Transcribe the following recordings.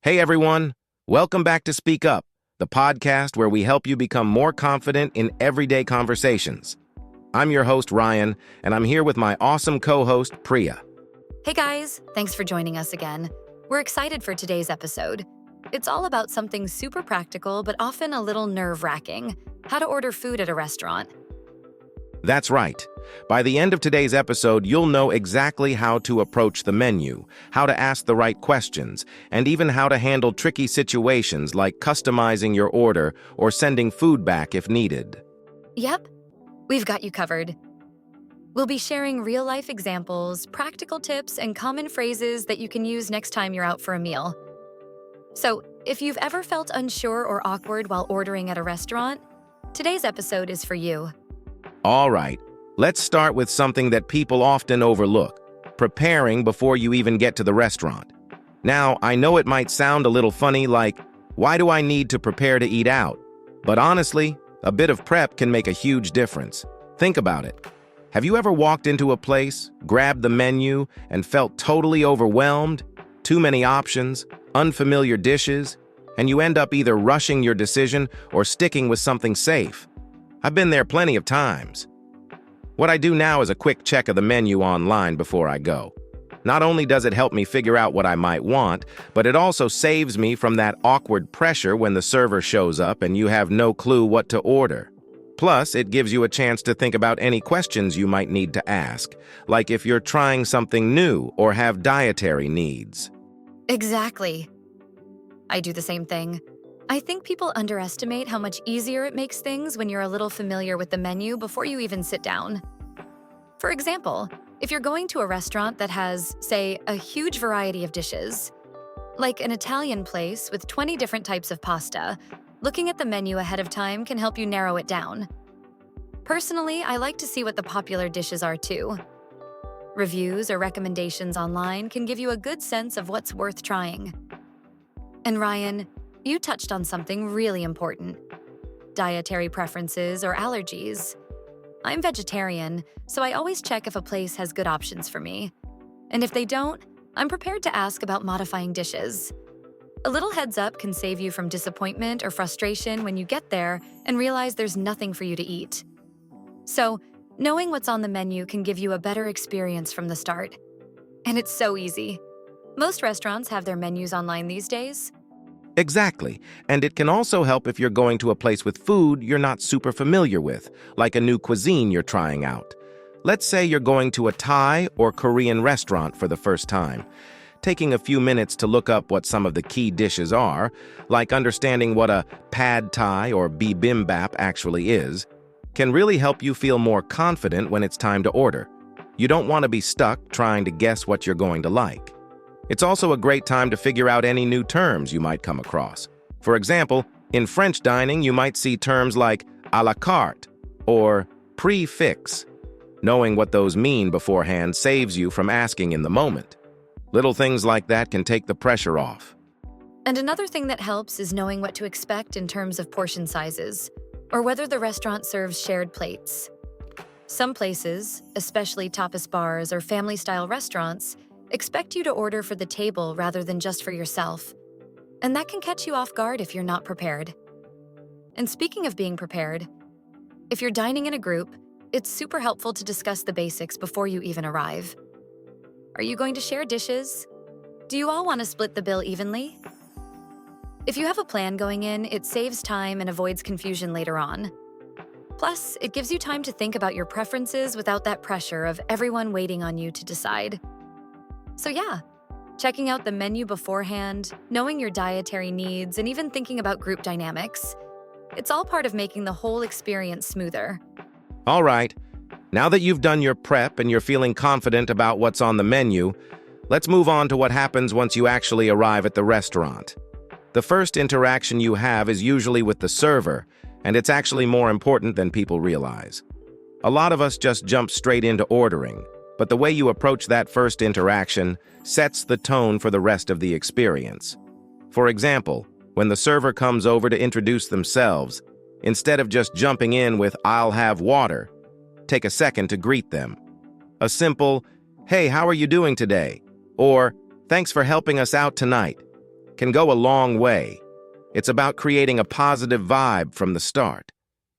Hey everyone, welcome back to Speak Up, the podcast where we help you become more confident in everyday conversations. I'm your host, Ryan, and I'm here with my awesome co-host, Priya. Hey guys, thanks for joining us again. We're excited for today's episode. It's all about something super practical but often a little nerve-wracking: how to order food at a restaurant. That's right. By the end of today's episode, you'll know exactly how to approach the menu, how to ask the right questions, and even how to handle tricky situations like customizing your order or sending food back if needed. Yep, we've got you covered. We'll be sharing real-life examples, practical tips, and common phrases that you can use next time you're out for a meal. So, if you've ever felt unsure or awkward while ordering at a restaurant, today's episode is for you. All right, let's start with something that people often overlook: preparing before you even get to the restaurant. Now, I know it might sound a little funny, like, why do I need to prepare to eat out? But honestly, a bit of prep can make a huge difference. Think about it. Have you ever walked into a place, grabbed the menu, and felt totally overwhelmed? Too many options, unfamiliar dishes, and you end up either rushing your decision or sticking with something safe. I've been there plenty of times. What I do now is a quick check of the menu online before I go. Not only does it help me figure out what I might want, but it also saves me from that awkward pressure when the server shows up and you have no clue what to order. Plus, it gives you a chance to think about any questions you might need to ask, like if you're trying something new or have dietary needs. Exactly. I do the same thing. I think people underestimate how much easier it makes things when you're a little familiar with the menu before you even sit down. For example, if you're going to a restaurant that has, say, a huge variety of dishes, like an Italian place with 20 different types of pasta, looking at the menu ahead of time can help you narrow it down. Personally, I like to see what the popular dishes are too. Reviews or recommendations online can give you a good sense of what's worth trying. And Ryan, you touched on something really important: dietary preferences or allergies. I'm vegetarian, so I always check if a place has good options for me. And if they don't, I'm prepared to ask about modifying dishes. A little heads up can save you from disappointment or frustration when you get there and realize there's nothing for you to eat. So, knowing what's on the menu can give you a better experience from the start. And it's so easy. Most restaurants have their menus online these days. Exactly, and it can also help if you're going to a place with food you're not super familiar with, like a new cuisine you're trying out. Let's say you're going to a Thai or Korean restaurant for the first time. Taking a few minutes to look up what some of the key dishes are, like understanding what a pad Thai or bibimbap actually is, can really help you feel more confident when it's time to order. You don't want to be stuck trying to guess what you're going to like. It's also a great time to figure out any new terms you might come across. For example, in French dining, you might see terms like à la carte or prix-fixe. Knowing what those mean beforehand saves you from asking in the moment. Little things like that can take the pressure off. And another thing that helps is knowing what to expect in terms of portion sizes, or whether the restaurant serves shared plates. Some places, especially tapas bars or family-style restaurants, expect you to order for the table rather than just for yourself. And that can catch you off guard if you're not prepared. And speaking of being prepared, if you're dining in a group, it's super helpful to discuss the basics before you even arrive. Are you going to share dishes? Do you all want to split the bill evenly? If you have a plan going in, it saves time and avoids confusion later on. Plus, it gives you time to think about your preferences without that pressure of everyone waiting on you to decide. So yeah, checking out the menu beforehand, knowing your dietary needs, and even thinking about group dynamics. It's all part of making the whole experience smoother. All right, now that you've done your prep and you're feeling confident about what's on the menu, let's move on to what happens once you actually arrive at the restaurant. The first interaction you have is usually with the server, and it's actually more important than people realize. A lot of us just jump straight into ordering, but the way you approach that first interaction sets the tone for the rest of the experience. For example, when the server comes over to introduce themselves, instead of just jumping in with "I'll have water," take a second to greet them. A simple, "Hey, how are you doing today?" or "Thanks for helping us out tonight," can go a long way. It's about creating a positive vibe from the start.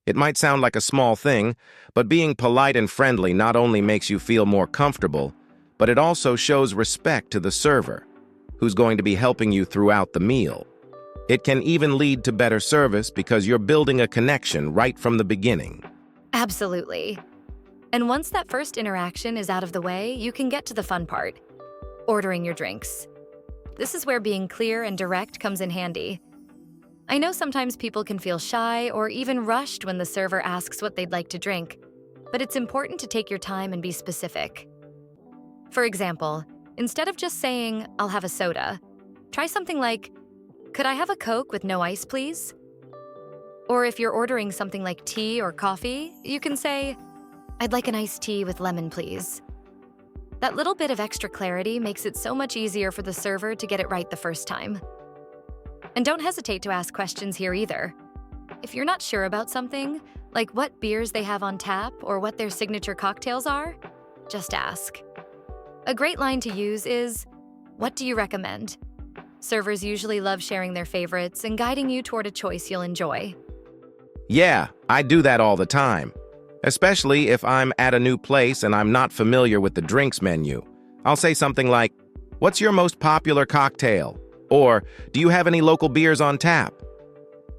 It might sound like a small thing, but being polite and friendly not only makes you feel more comfortable, but it also shows respect to the server, who's going to be helping you throughout the meal. It can even lead to better service because you're building a connection right from the beginning. Absolutely. And once that first interaction is out of the way, you can get to the fun part, ordering your drinks. This is where being clear and direct comes in handy. I know sometimes people can feel shy or even rushed when the server asks what they'd like to drink, but it's important to take your time and be specific. For example, instead of just saying, "I'll have a soda," try something like, "Could I have a Coke with no ice, please?" Or if you're ordering something like tea or coffee, you can say, "I'd like an iced tea with lemon, please." That little bit of extra clarity makes it so much easier for the server to get it right the first time. And don't hesitate to ask questions here either. If you're not sure about something, like what beers they have on tap or what their signature cocktails are, just ask. A great line to use is, "What do you recommend?" Servers usually love sharing their favorites and guiding you toward a choice you'll enjoy. Yeah, I do that all the time. Especially if I'm at a new place and I'm not familiar with the drinks menu. I'll say something like, "What's your most popular cocktail?" Or, "Do you have any local beers on tap?"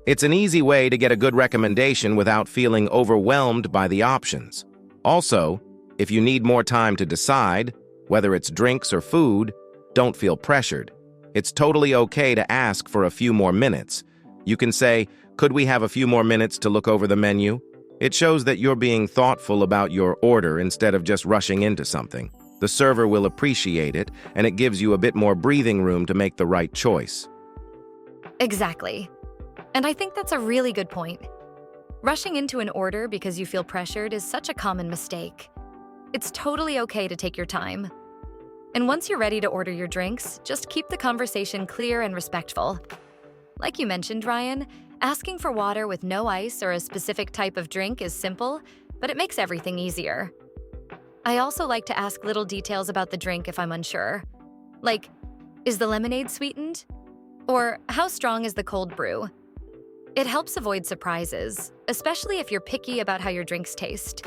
It's an easy way to get a good recommendation without feeling overwhelmed by the options. Also, if you need more time to decide, whether it's drinks or food, don't feel pressured. It's totally okay to ask for a few more minutes. You can say, "Could we have a few more minutes to look over the menu?" It shows that you're being thoughtful about your order instead of just rushing into something. The server will appreciate it, and it gives you a bit more breathing room to make the right choice. Exactly. And I think that's a really good point. Rushing into an order because you feel pressured is such a common mistake. It's totally okay to take your time. And once you're ready to order your drinks, just keep the conversation clear and respectful. Like you mentioned, Ryan, asking for water with no ice or a specific type of drink is simple, but it makes everything easier. I also like to ask little details about the drink if I'm unsure. Like, is the lemonade sweetened? Or how strong is the cold brew? It helps avoid surprises, especially if you're picky about how your drinks taste.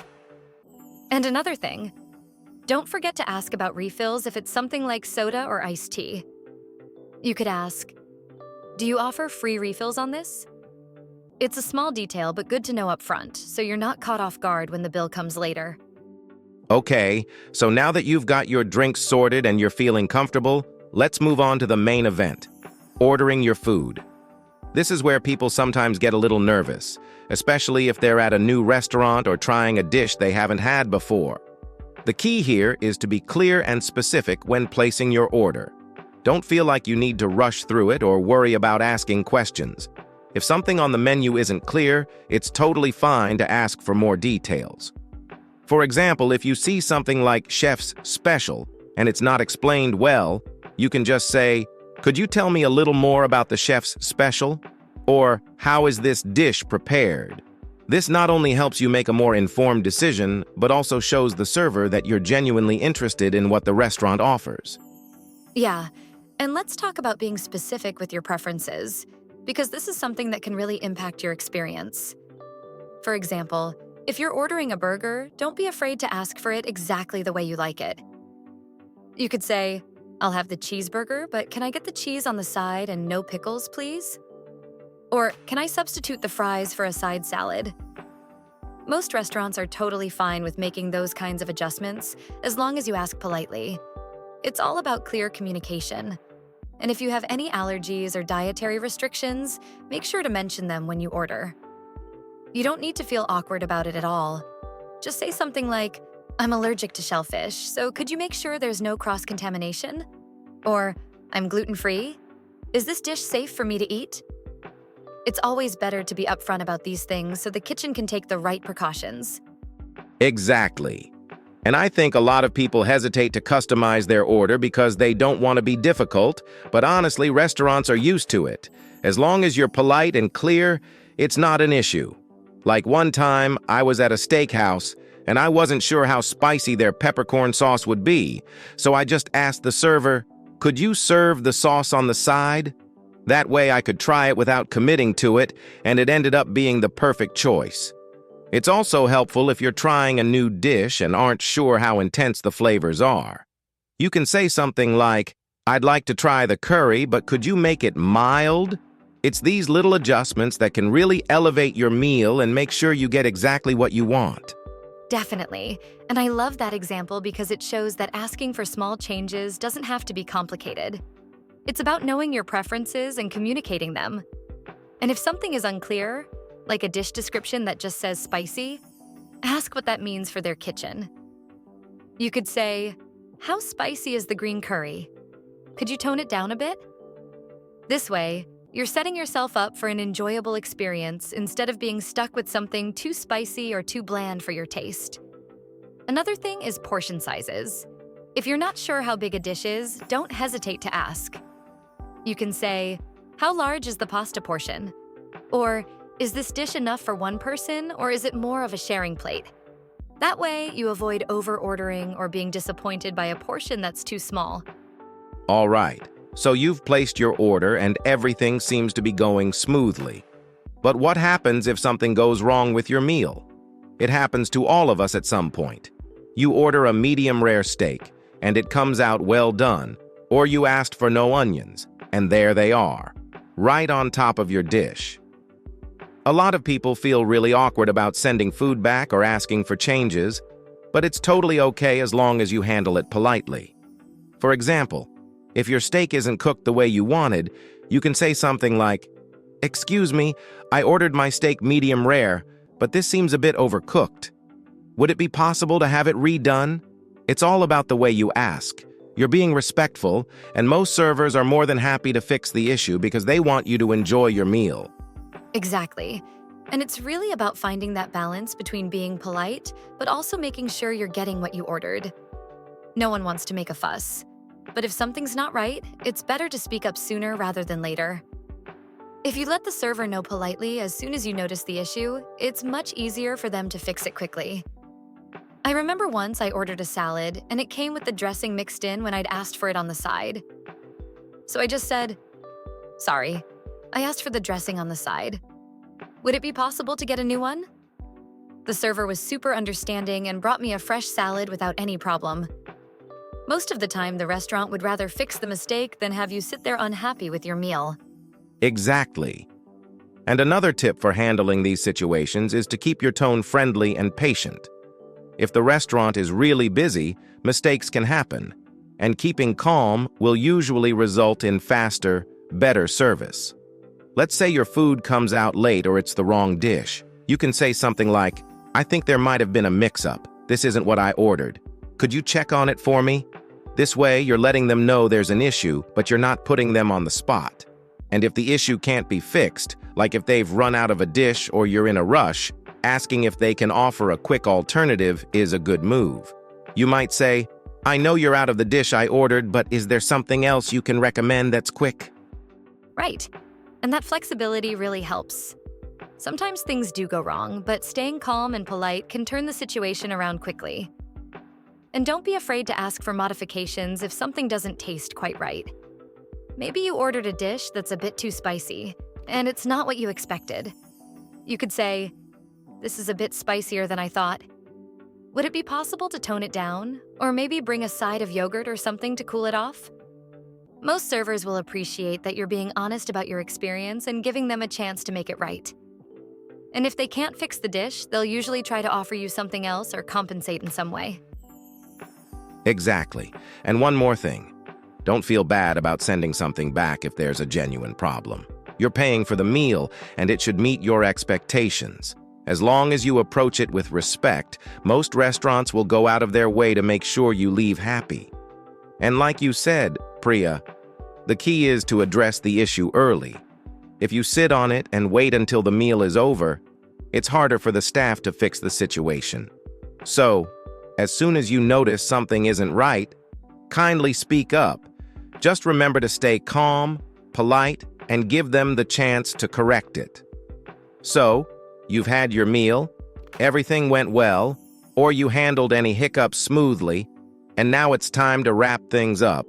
And another thing, don't forget to ask about refills if it's something like soda or iced tea. You could ask, "Do you offer free refills on this?" It's a small detail, but good to know up front, so you're not caught off guard when the bill comes later. Okay, so now that you've got your drinks sorted and you're feeling comfortable, let's move on to the main event, ordering your food. This is where people sometimes get a little nervous, especially if they're at a new restaurant or trying a dish they haven't had before. The key here is to be clear and specific when placing your order. Don't feel like you need to rush through it or worry about asking questions. If something on the menu isn't clear, it's totally fine to ask for more details. For example, if you see something like Chef's Special and it's not explained well, you can just say, "Could you tell me a little more about the Chef's Special?" Or, "How is this dish prepared?" This not only helps you make a more informed decision, but also shows the server that you're genuinely interested in what the restaurant offers. Yeah, and let's talk about being specific with your preferences, because this is something that can really impact your experience. For example, if you're ordering a burger, don't be afraid to ask for it exactly the way you like it. You could say, "I'll have the cheeseburger, but can I get the cheese on the side and no pickles, please?" Or, "Can I substitute the fries for a side salad?" Most restaurants are totally fine with making those kinds of adjustments, as long as you ask politely. It's all about clear communication. And if you have any allergies or dietary restrictions, make sure to mention them when you order. You don't need to feel awkward about it at all. Just say something like, "I'm allergic to shellfish, so could you make sure there's no cross-contamination?" Or, "I'm gluten-free. Is this dish safe for me to eat?" It's always better to be upfront about these things so the kitchen can take the right precautions. Exactly. And I think a lot of people hesitate to customize their order because they don't want to be difficult, but honestly, restaurants are used to it. As long as you're polite and clear, it's not an issue. Like one time, I was at a steakhouse, and I wasn't sure how spicy their peppercorn sauce would be, so I just asked the server, "Could you serve the sauce on the side?" That way I could try it without committing to it, and it ended up being the perfect choice. It's also helpful if you're trying a new dish and aren't sure how intense the flavors are. You can say something like, "I'd like to try the curry, but could you make it mild?" It's these little adjustments that can really elevate your meal and make sure you get exactly what you want. Definitely. And I love that example because it shows that asking for small changes doesn't have to be complicated. It's about knowing your preferences and communicating them. And if something is unclear, like a dish description that just says spicy, ask what that means for their kitchen. You could say, "How spicy is the green curry? Could you tone it down a bit?" This way, you're setting yourself up for an enjoyable experience instead of being stuck with something too spicy or too bland for your taste. Another thing is portion sizes. If you're not sure how big a dish is, don't hesitate to ask. You can say, "How large is the pasta portion?" Or, "Is this dish enough for one person, or is it more of a sharing plate?" That way, you avoid over-ordering or being disappointed by a portion that's too small. All right, so you've placed your order and everything seems to be going smoothly. But what happens if something goes wrong with your meal? It happens to all of us at some point. You order a medium-rare steak, and it comes out well done, or you asked for no onions, and there they are, right on top of your dish. A lot of people feel really awkward about sending food back or asking for changes, but it's totally okay as long as you handle it politely. For example, if your steak isn't cooked the way you wanted, you can say something like, "Excuse me, I ordered my steak medium rare, but this seems a bit overcooked. Would it be possible to have it redone?" It's all about the way you ask. You're being respectful, and most servers are more than happy to fix the issue because they want you to enjoy your meal. Exactly. And it's really about finding that balance between being polite, but also making sure you're getting what you ordered. No one wants to make a fuss. But if something's not right, it's better to speak up sooner rather than later. If you let the server know politely as soon as you notice the issue, it's much easier for them to fix it quickly. I remember once I ordered a salad, and it came with the dressing mixed in when I'd asked for it on the side. So I just said, "Sorry, I asked for the dressing on the side. Would it be possible to get a new one?" The server was super understanding and brought me a fresh salad without any problem. Most of the time, the restaurant would rather fix the mistake than have you sit there unhappy with your meal. Exactly. And another tip for handling these situations is to keep your tone friendly and patient. If the restaurant is really busy, mistakes can happen, and keeping calm will usually result in faster, better service. Let's say your food comes out late or it's the wrong dish. You can say something like, "I think there might have been a mix-up. This isn't what I ordered. Could you check on it for me?" This way, you're letting them know there's an issue, but you're not putting them on the spot. And if the issue can't be fixed, like if they've run out of a dish or you're in a rush, asking if they can offer a quick alternative is a good move. You might say, "I know you're out of the dish I ordered, but is there something else you can recommend that's quick?" Right. And that flexibility really helps. Sometimes things do go wrong, but staying calm and polite can turn the situation around quickly. And don't be afraid to ask for modifications if something doesn't taste quite right. Maybe you ordered a dish that's a bit too spicy, and it's not what you expected. You could say, "This is a bit spicier than I thought. Would it be possible to tone it down, or maybe bring a side of yogurt or something to cool it off?" Most servers will appreciate that you're being honest about your experience and giving them a chance to make it right. And if they can't fix the dish, they'll usually try to offer you something else or compensate in some way. Exactly. And one more thing. Don't feel bad about sending something back if there's a genuine problem. You're paying for the meal, and it should meet your expectations. As long as you approach it with respect, most restaurants will go out of their way to make sure you leave happy. And like you said, Priya, the key is to address the issue early. If you sit on it and wait until the meal is over, it's harder for the staff to fix the situation. So, as soon as you notice something isn't right, kindly speak up. Just remember to stay calm, polite, and give them the chance to correct it. So, you've had your meal, everything went well, or you handled any hiccups smoothly, and now it's time to wrap things up,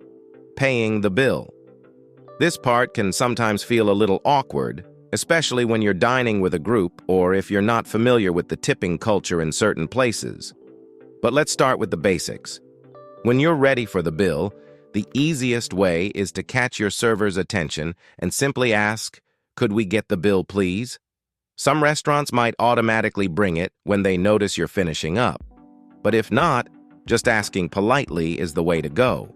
paying the bill. This part can sometimes feel a little awkward, especially when you're dining with a group or if you're not familiar with the tipping culture in certain places. But let's start with the basics. When you're ready for the bill, the easiest way is to catch your server's attention and simply ask, "Could we get the bill, please?" Some restaurants might automatically bring it when they notice you're finishing up. But if not, just asking politely is the way to go.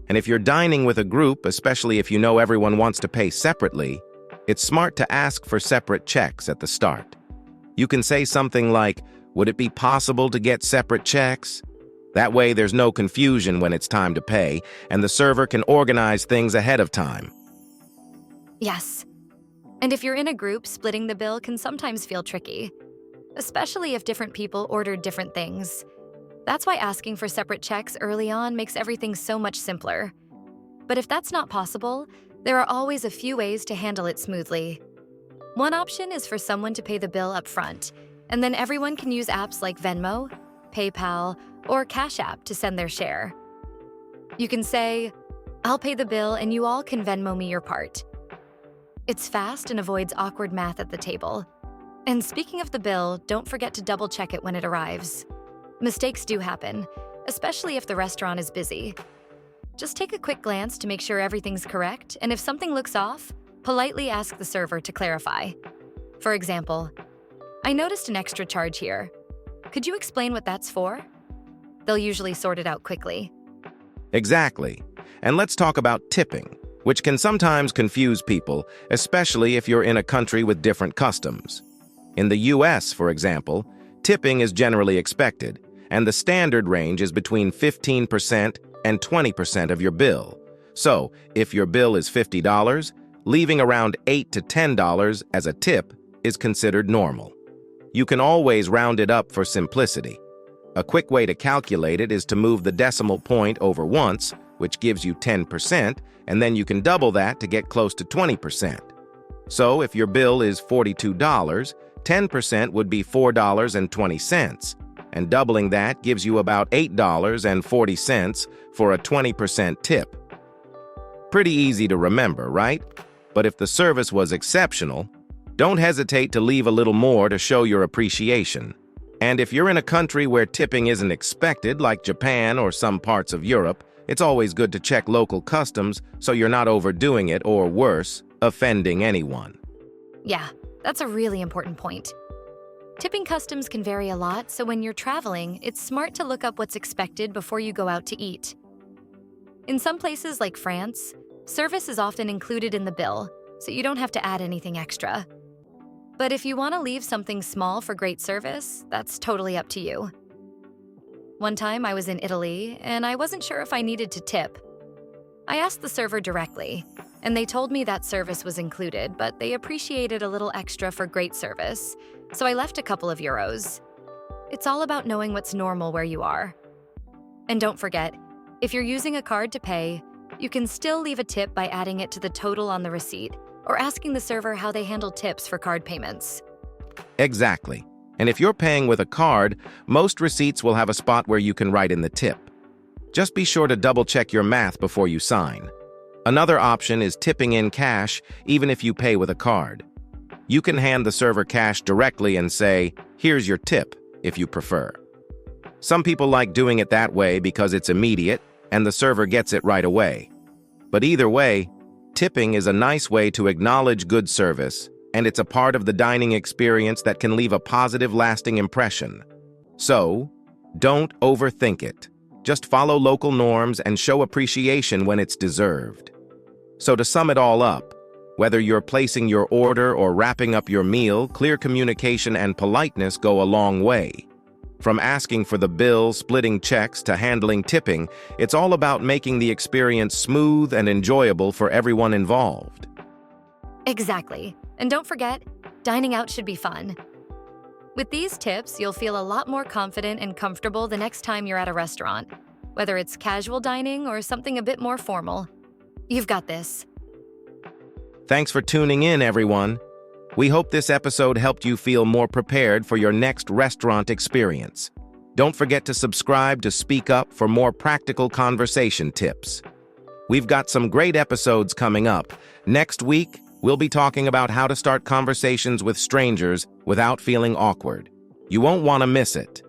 And if you're dining with a group, especially if you know everyone wants to pay separately, it's smart to ask for separate checks at the start. You can say something like, "Would it be possible to get separate checks?" That way there's no confusion when it's time to pay, and the server can organize things ahead of time. Yes. And if you're in a group, splitting the bill can sometimes feel tricky, especially if different people ordered different things. That's why asking for separate checks early on makes everything so much simpler. But if that's not possible, there are always a few ways to handle it smoothly. One option is for someone to pay the bill up front, and then everyone can use apps like Venmo, PayPal, or Cash App to send their share. You can say, "I'll pay the bill and you all can Venmo me your part." It's fast and avoids awkward math at the table. And speaking of the bill, don't forget to double check it when it arrives. Mistakes do happen, especially if the restaurant is busy. Just take a quick glance to make sure everything's correct, and if something looks off, politely ask the server to clarify. For example, "I noticed an extra charge here. Could you explain what that's for?" They'll usually sort it out quickly. Exactly. And let's talk about tipping, which can sometimes confuse people, especially if you're in a country with different customs. In the US, for example, tipping is generally expected, and the standard range is between 15% and 20% of your bill. So, if your bill is $50, leaving around $8 to $10 as a tip is considered normal. You can always round it up for simplicity. A quick way to calculate it is to move the decimal point over once, which gives you 10%, and then you can double that to get close to 20%. So if your bill is $42, 10% would be $4.20, and doubling that gives you about $8.40 for a 20% tip. Pretty easy to remember, right? But if the service was exceptional, don't hesitate to leave a little more to show your appreciation. And if you're in a country where tipping isn't expected, like Japan or some parts of Europe, it's always good to check local customs so you're not overdoing it or, worse, offending anyone. Yeah, that's a really important point. Tipping customs can vary a lot, so when you're traveling, it's smart to look up what's expected before you go out to eat. In some places like France, service is often included in the bill, so you don't have to add anything extra. But if you want to leave something small for great service, that's totally up to you. One time I was in Italy, and I wasn't sure if I needed to tip. I asked the server directly, and they told me that service was included, but they appreciated a little extra for great service, so I left a couple of euros. It's all about knowing what's normal where you are. And don't forget, if you're using a card to pay, you can still leave a tip by adding it to the total on the receipt or asking the server how they handle tips for card payments. Exactly. And if you're paying with a card, most receipts will have a spot where you can write in the tip. Just be sure to double-check your math before you sign. Another option is tipping in cash, even if you pay with a card. You can hand the server cash directly and say, "Here's your tip," if you prefer. Some people like doing it that way because it's immediate and the server gets it right away. But either way, tipping is a nice way to acknowledge good service, and it's a part of the dining experience that can leave a positive, lasting impression. So, don't overthink it. Just follow local norms and show appreciation when it's deserved. So to sum it all up, whether you're placing your order or wrapping up your meal, clear communication and politeness go a long way. From asking for the bill, splitting checks, to handling tipping, it's all about making the experience smooth and enjoyable for everyone involved. Exactly. And don't forget, dining out should be fun. With these tips, you'll feel a lot more confident and comfortable the next time you're at a restaurant, whether it's casual dining or something a bit more formal. You've got this. Thanks for tuning in, everyone. We hope this episode helped you feel more prepared for your next restaurant experience. Don't forget to subscribe to Speak Up for more practical conversation tips. We've got some great episodes coming up, Next week, we'll be talking about how to start conversations with strangers without feeling awkward. You won't want to miss it.